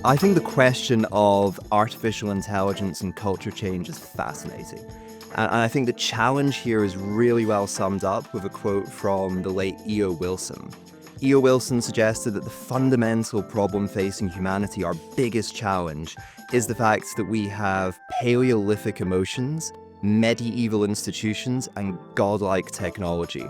I think the question of artificial intelligence and culture change is fascinating. And I think the challenge here is really well summed up with a quote from the late E.O. Wilson. E.O. Wilson suggested that the fundamental problem facing humanity, our biggest challenge, is the fact that we have Paleolithic emotions, medieval institutions, and godlike technology.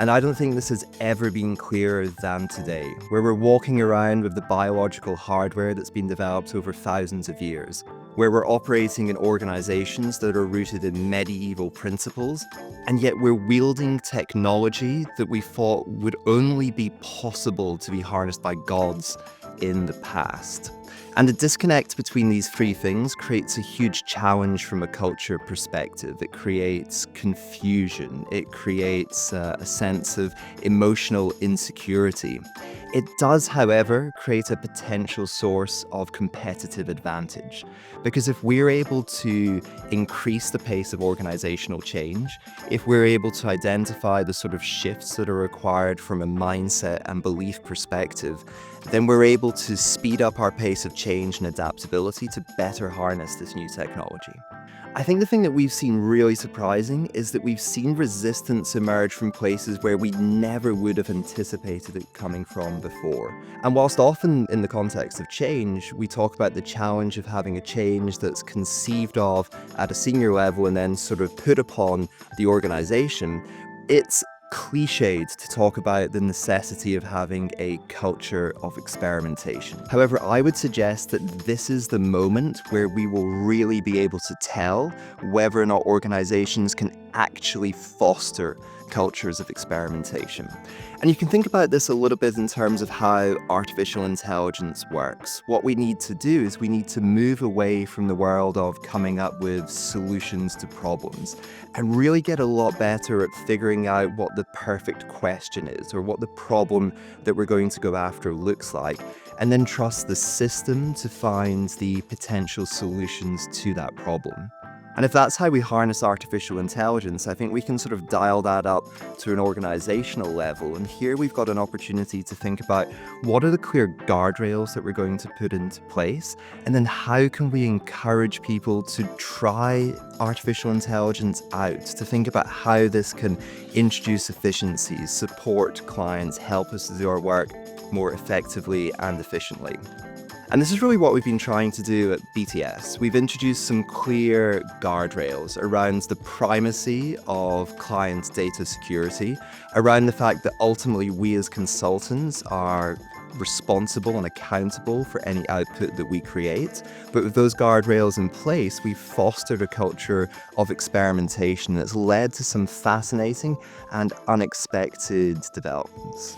And I don't think this has ever been clearer than today, where we're walking around with the biological hardware that's been developed over thousands of years, where we're operating in organizations that are rooted in medieval principles, and yet we're wielding technology that we thought would only be possible to be harnessed by gods in the past. And the disconnect between these three things creates a huge challenge from a culture perspective. It creates confusion. It creates a sense of emotional insecurity. It does, however, create a potential source of competitive advantage. Because if we're able to increase the pace of organizational change, if we're able to identify the sort of shifts that are required from a mindset and belief perspective, then we're able to speed up our pace of change and adaptability to better harness this new technology. I think the thing that we've seen really surprising is that we've seen resistance emerge from places where we never would have anticipated it coming from before. And whilst often in the context of change, we talk about the challenge of having a change that's conceived of at a senior level and then sort of put upon the organization, it's cliched to talk about the necessity of having a culture of experimentation. However, I would suggest that this is the moment where we will really be able to tell whether or not organizations can actually foster cultures of experimentation. And you can think about this a little bit in terms of how artificial intelligence works. What we need to do is we need to move away from the world of coming up with solutions to problems and really get a lot better at figuring out what the perfect question is or what the problem that we're going to go after looks like, and then trust the system to find the potential solutions to that problem. And if that's how we harness artificial intelligence, I think we can sort of dial that up to an organizational level. And here we've got an opportunity to think about what are the clear guardrails that we're going to put into place? And then how can we encourage people to try artificial intelligence out, to think about how this can introduce efficiencies, support clients, help us to do our work more effectively and efficiently. And this is really what we've been trying to do at BTS. We've introduced some clear guardrails around the primacy of client data security, around the fact that ultimately we as consultants are responsible and accountable for any output that we create. But with those guardrails in place, we've fostered a culture of experimentation that's led to some fascinating and unexpected developments.